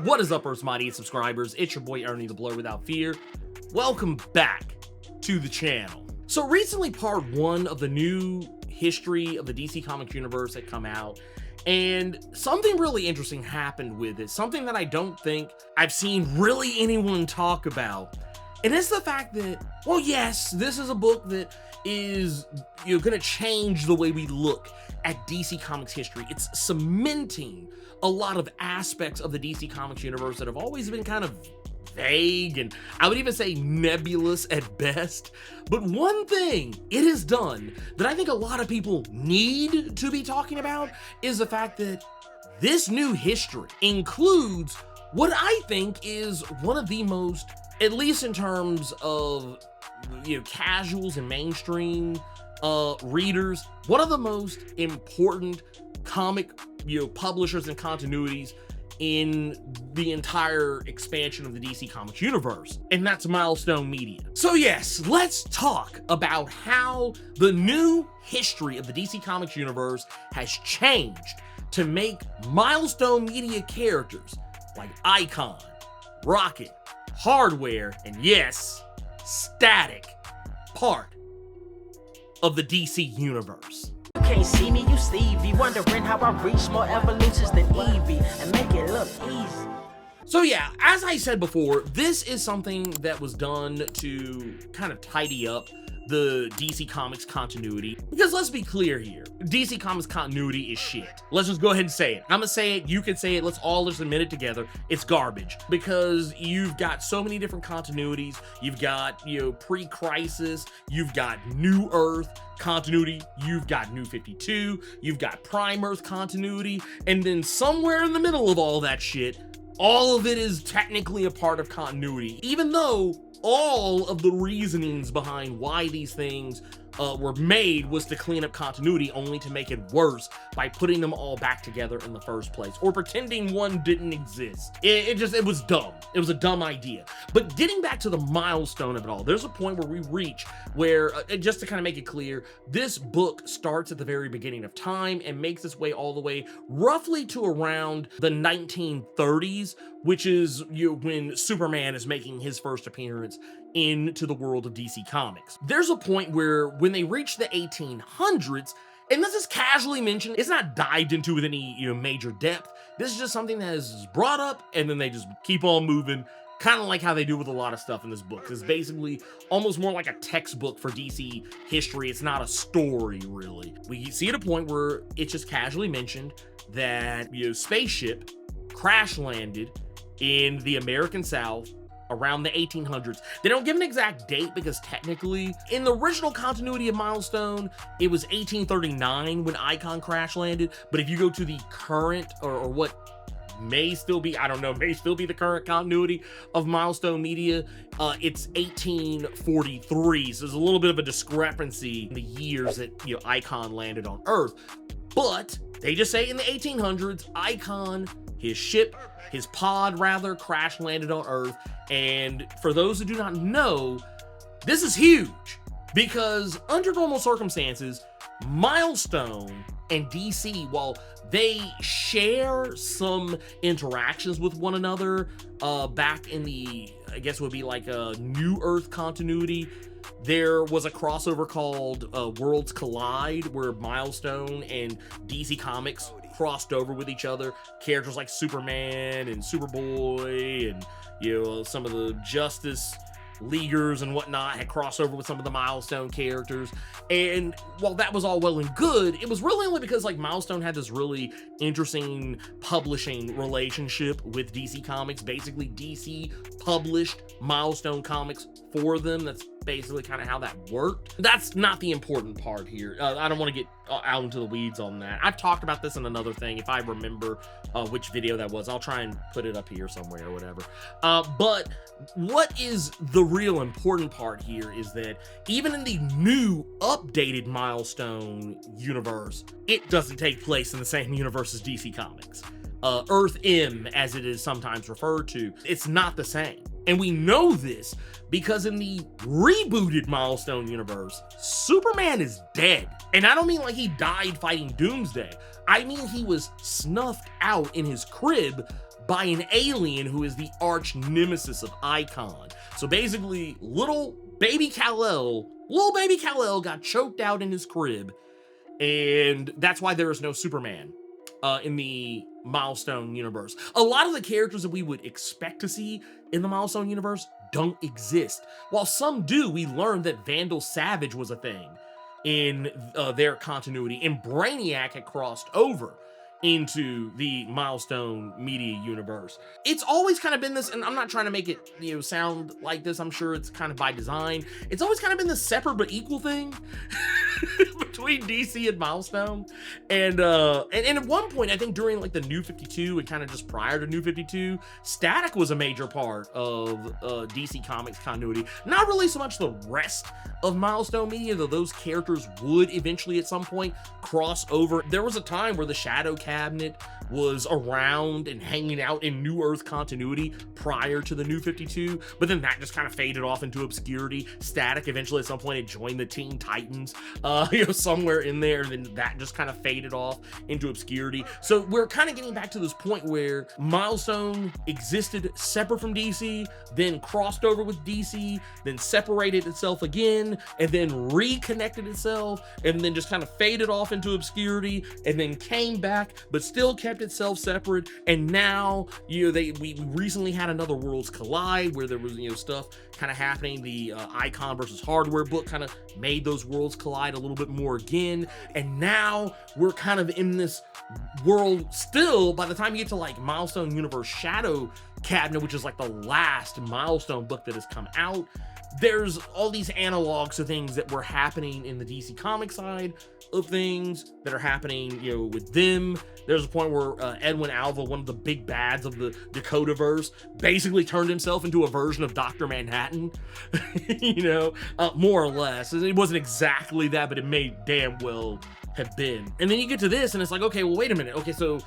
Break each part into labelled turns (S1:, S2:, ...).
S1: What is up, Earth's Mighty subscribers? It's your boy Ernie, the Blerd Without Fear. Welcome back to the channel. So recently, part 1 of the new history of the DC Comics universe had come out, and something really interesting happened with it. Something that I don't think I've seen really anyone talk about. And it's the fact that, well, yes, this is a book that is gonna change the way we look at DC Comics history. It's cementing a lot of aspects of the DC Comics universe that have always been kind of vague, and I would even say nebulous at best. But one thing it has done that I think a lot of people need to be talking about is the fact that this new history includes what I think is one of the most, at least in terms of casuals and mainstream readers, one of the most important comic publishers and continuities in the entire expansion of the DC Comics universe, and that's Milestone Media. So yes, let's talk about how the new history of the DC Comics universe has changed to make Milestone Media characters like Icon, Rocket, Hardware, and yes, Static part of the DC universe.
S2: You can't see me, you Stevie, wondering how I reach more evolutions than Evie and make it look easy.
S1: So yeah, as I said before, this is something that was done to kind of tidy up the DC Comics continuity, because let's be clear here, DC Comics continuity is shit. Let's just go ahead and say it. I'm gonna say it, you can say it, let's all just admit it together. It's garbage, because you've got so many different continuities. You've got, pre-crisis, you've got New Earth continuity, you've got New 52, you've got Prime Earth continuity, and then somewhere in the middle of all that shit, all of it is technically a part of continuity, even though all of the reasonings behind why these things were made was to clean up continuity, only to make it worse by putting them all back together in the first place, or pretending one didn't exist. It was dumb. It was a dumb idea. But getting back to the milestone of it all, there's a point where we reach where, just to kind of make it clear, this book starts at the very beginning of time and makes its way all the way roughly to around the 1930s, which is when Superman is making his first appearance into the world of DC Comics. There's a point where when they reach the 1800s, and this is casually mentioned, it's not dived into with any major depth. This is just something that is brought up and then they just keep on moving, kind of like how they do with a lot of stuff in this book. It's basically almost more like a textbook for DC history. It's not a story, really. We see at a point where it's just casually mentioned that spaceship crash landed in the American South around the 1800s. They don't give an exact date because technically, in the original continuity of Milestone, it was 1839 when Icon crash landed. But if you go to the current, or what may still be, I don't know, may still be the current continuity of Milestone Media, it's 1843. So there's a little bit of a discrepancy in the years that Icon landed on Earth. But they just say in the 1800s, Icon, his pod rather, crash landed on Earth. And for those who do not know, this is huge, because under normal circumstances, Milestone and DC, while they share some interactions with one another, back in the, I guess would be like a New Earth continuity, there was a crossover called Worlds Collide, where Milestone and DC Comics crossed over with each other. Characters like Superman and Superboy and some of the Justice Leaguers and whatnot had crossed over with some of the Milestone characters. And while that was all well and good, it was really only because Milestone had this really interesting publishing relationship with DC Comics. Basically, DC published Milestone comics for them. That's basically kind of how that worked. That's not the important part here. I don't want to get out into the weeds on that. I've talked about this in another thing. If I remember which video that was, I'll try and put it up here somewhere or whatever. But what is the real important part here is that even in the new updated Milestone universe, it doesn't take place in the same universe as DC Comics. Earth M, as it is sometimes referred to, it's not the same. And we know this because in the rebooted Milestone universe, Superman is dead. And I don't mean like he died fighting Doomsday. I mean he was snuffed out in his crib by an alien who is the arch nemesis of Icon. So basically, little baby Kal-El got choked out in his crib, and that's why there is no Superman in the Milestone universe. A lot of the characters that we would expect to see in the Milestone universe don't exist. While some do, we learned that Vandal Savage was a thing in their continuity, and Brainiac had crossed over into the Milestone media universe. It's always kind of been this, and I'm not trying to make it, sound like this, I'm sure it's kind of by design. It's always kind of been this separate but equal thing between DC and Milestone. And at one point, I think during like the New 52 and kind of just prior to New 52, Static was a major part of DC Comics continuity. Not really so much the rest of Milestone media, though those characters would eventually at some point cross over. There was a time where the Shadow Cabinet was around and hanging out in New Earth continuity prior to the New 52, but then that just kind of faded off into obscurity. Static eventually at some point had joined the Teen Titans, somewhere in there, and then that just kind of faded off into obscurity. So we're kind of getting back to this point where Milestone existed separate from DC, then crossed over with DC, then separated itself again, and then reconnected itself, and then just kind of faded off into obscurity, and then came back, but still kept itself separate. And now, we recently had another Worlds Collide where there was, stuff kind of happening. The Icon versus Hardware book kind of made those worlds collide a little bit more again. And now we're kind of in this world still. By the time you get to like Milestone Universe Shadow Cabinet, which is like the last Milestone book that has come out, there's all these analogs to things that were happening in the DC Comics side of things that are happening, with them. There's a point where Edwin Alva, one of the big bads of the Dakotaverse, basically turned himself into a version of Dr. Manhattan, more or less. It wasn't exactly that, but it may damn well have been. And then you get to this and it's like, okay, well, wait a minute. Okay, so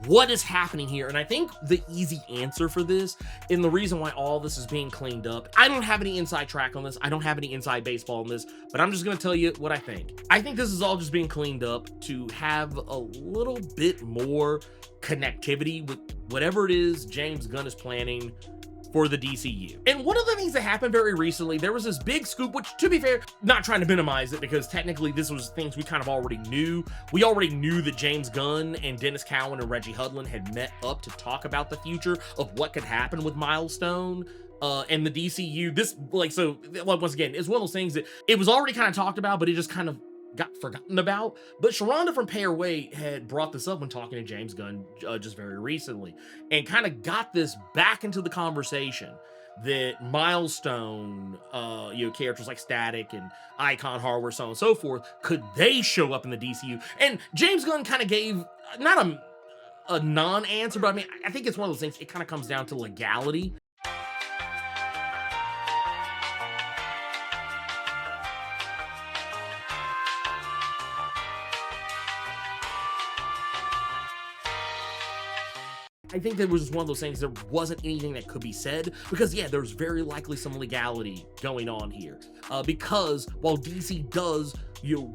S1: what is happening here? And I think the easy answer for this, and the reason why all this is being cleaned up, I don't have any inside track on this, I don't have any inside baseball on this, but I'm just gonna tell you what I think. I think this is all just being cleaned up to have a little bit more connectivity with whatever it is James Gunn is planning for the DCU. And one of the things that happened very recently, there was this big scoop, which, to be fair, not trying to minimize it, because technically this was things we kind of already knew. We already knew that James Gunn and Dennis Cowan and Reggie Hudlin had met up to talk about the future of what could happen with Milestone and the DCU. Once again, it's one of those things that it was already kind of talked about, but it just kind of got forgotten about. But Sharonda from Pay Her Way had brought this up when talking to James Gunn just very recently, and kind of got this back into the conversation that Milestone, characters like Static and Icon, Hardware, so on and so forth, could they show up in the DCU? And James Gunn kind of gave not a non-answer, but I think it's one of those things, it kind of comes down to legality. I think that was just one of those things, there wasn't anything that could be said, because there's very likely some legality going on here. Because while DC does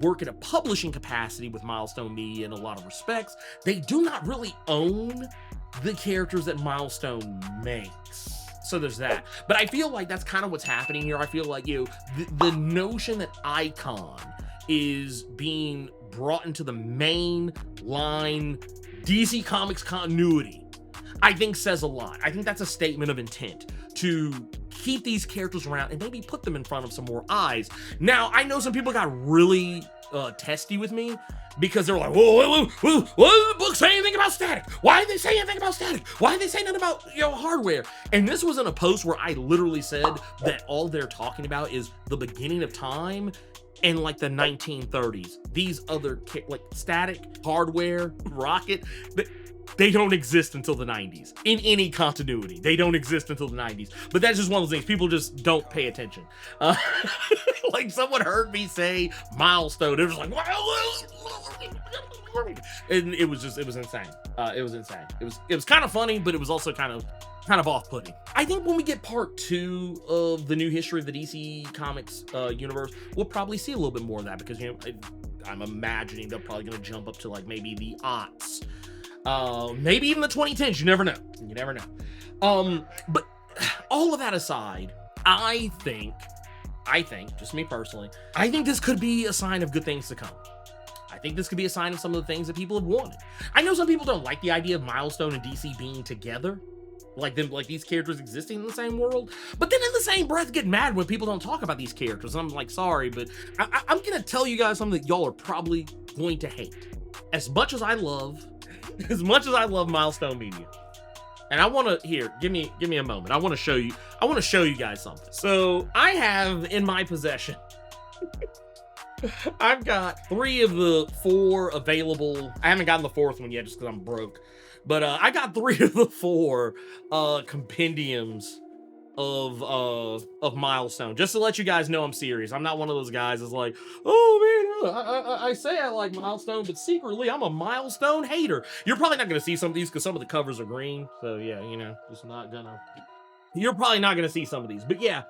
S1: work in a publishing capacity with Milestone Media in a lot of respects, they do not really own the characters that Milestone makes. So there's that. But I feel like that's kind of what's happening here. I feel like, the notion that Icon is being brought into the main line DC Comics continuity, I think says a lot. I think that's a statement of intent to keep these characters around and maybe put them in front of some more eyes. Now, I know some people got really testy with me because they're like, whoa, what did the book say anything about Static? Why did they say anything about Static? Why did they say nothing about, Hardware? And this was in a post where I literally said that all they're talking about is the beginning of time in like the 1930s. These other, like Static, Hardware, Rocket, they don't exist until the 90s. In any continuity, they don't exist until the 90s. But that's just one of those things. People just don't pay attention. Like someone heard me say Milestone. It was like, and it was insane. It was insane. It was kind of funny, but it was also kind of off-putting. I think when we get part 2 of the new history of the DC Comics universe, we'll probably see a little bit more of that, because I'm imagining they're probably going to jump up to like maybe the aughts Maybe even the 2010s. You never know. You never know. But all of that aside, I think, just me personally, I think this could be a sign of good things to come. I think this could be a sign of some of the things that people have wanted. I know some people don't like the idea of Milestone and DC being together, like these characters existing in the same world. But then in the same breath, get mad when people don't talk about these characters. I'm like, sorry, but I'm gonna tell you guys something that y'all are probably going to hate. As much as I love Milestone Media, and I want to give me a moment. I want to show you guys something. So I have in my possession, I've got 3 of the 4 available. I haven't gotten the 4th one yet just because I'm broke. But I got 3 of the 4 compendiums of Milestone, just to let you guys know I'm serious. I'm not one of those guys that's like, oh man, I say I like Milestone, but secretly I'm a Milestone hater. You're probably not gonna see some of these because some of the covers are green, so yeah, you know, just not gonna. You're probably not gonna see some of these, but yeah,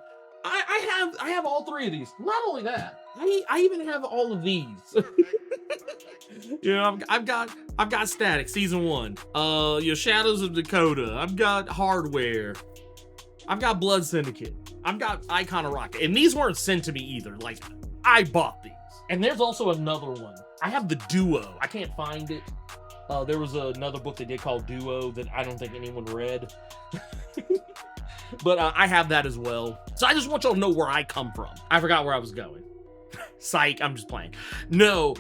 S1: I have all 3 of these. Not only that, I even have all of these. You know, I've got Static Season 1, Shadows of Dakota. I've got Hardware. I've got Blood Syndicate. I've got Icon of Rocket. And these weren't sent to me either. Like, I bought these. And there's also another one. I have the Duo. I can't find it. There was another book they did called Duo that I don't think anyone read. But I have that as well. So I just want y'all to know where I come from. I forgot where I was going. Psych, I'm just playing. No.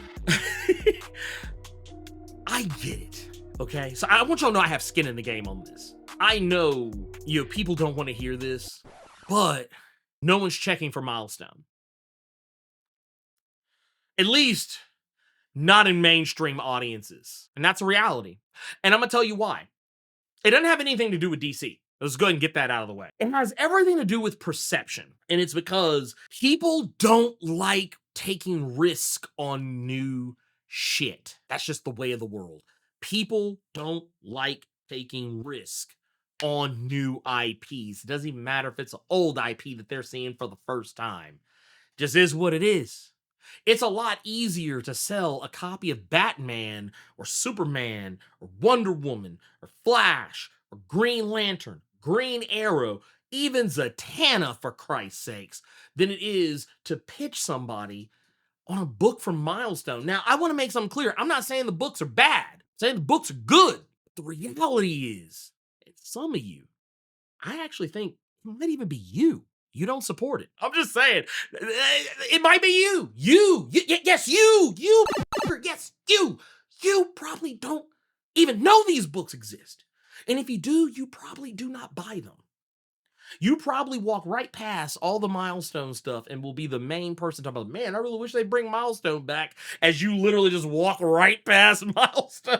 S1: I get it. Okay? So I want y'all to know I have skin in the game on this. I know, people don't want to hear this, but no one's checking for Milestone. At least, not in mainstream audiences. And that's a reality. And I'm going to tell you why. It doesn't have anything to do with DC. Let's go ahead and get that out of the way. It has everything to do with perception. And it's because people don't like taking risk on new shit. That's just the way of the world. People don't like taking risk on new IPs. It doesn't even matter if it's an old IP that they're seeing for the first time. Just is what it is. It's a lot easier to sell a copy of Batman or Superman or Wonder Woman or Flash or Green Lantern, Green Arrow, even Zatanna, for Christ's sakes, than it is to pitch somebody on a book from Milestone. Now, I want to make something clear. I'm not saying the books are bad. I'm saying the books are good. The reality is, some of you, I actually think it might even be you. You don't support it. I'm just saying, it might be you. Yes, you. Yes, you. You probably don't even know these books exist. And if you do, you probably do not buy them. You probably walk right past all the Milestone stuff and will be the main person talking about, man, I really wish they'd bring Milestone back, as you literally just walk right past Milestone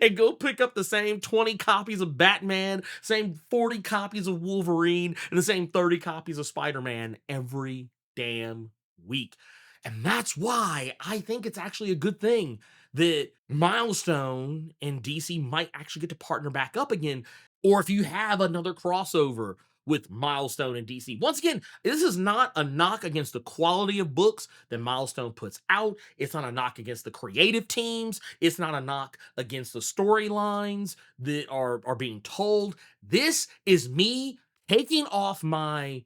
S1: and go pick up the same 20 copies of Batman, same 40 copies of Wolverine, and the same 30 copies of Spider-Man every damn week. And that's why I think it's actually a good thing that Milestone and DC might actually get to partner back up again. Or if you have another crossover with Milestone and DC. Once again, this is not a knock against the quality of books that Milestone puts out. It's not a knock against the creative teams. It's not a knock against the storylines that are being told. This is me taking off my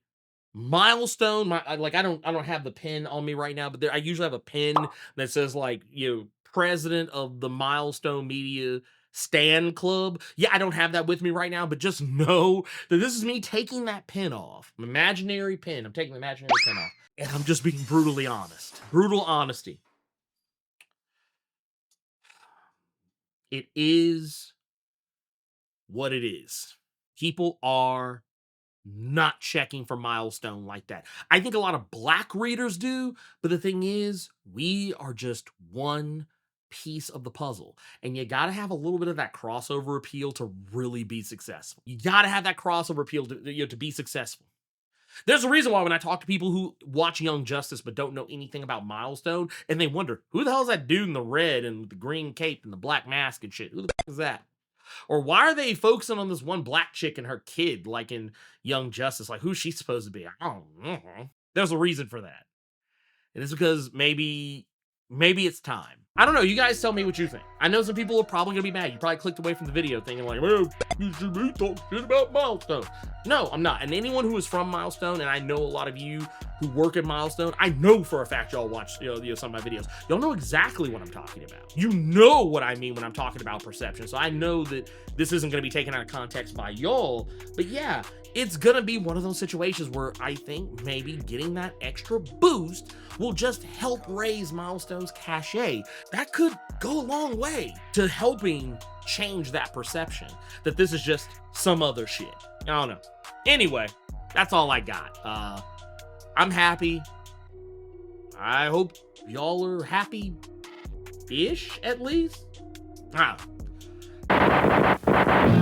S1: Milestone. I don't have the pen on me right now, but I usually have a pen that says, like, president of the Milestone Media Stan Club. Yeah, I don't have that with me right now, but just know that this is me taking that pen off. An imaginary pen. I'm taking the imaginary pen off. And I'm just being brutally honest. Brutal honesty. It is what it is. People are not checking for Milestone like that. I think a lot of Black readers do, but the thing is, we are just one piece of the puzzle, and you got to have a little bit of that crossover appeal to really be successful. You got to have that crossover appeal to be successful. There's a reason why when I talk to people who watch Young Justice but don't know anything about Milestone, and they wonder, who the hell is that dude in the red and the green cape and the black mask and shit? Who the fuck is that? Or why are they focusing on this one black chick and her kid, like in Young Justice? Like, who's she supposed to be? I don't know. There's a reason for that. And it's because maybe maybe it's time. I don't know. You guys tell me what you think. I know some people are probably gonna be mad. You probably clicked away from the video thinking like, well, you should be talking shit about Milestone. No, I'm not. And anyone who is from Milestone, and I know a lot of you who work at Milestone, I know for a fact y'all watch some of my videos. Y'all know exactly what I'm talking about. You know what I mean when I'm talking about perception. So I know that this isn't gonna be taken out of context by y'all. But yeah, it's gonna be one of those situations where I think maybe getting that extra boost will just help raise Milestone's cachet. That could go a long way to helping change that perception that this is just some other shit. I don't know. Anyway, that's all I got. I'm happy. I hope y'all are happy-ish, at least. I don't know.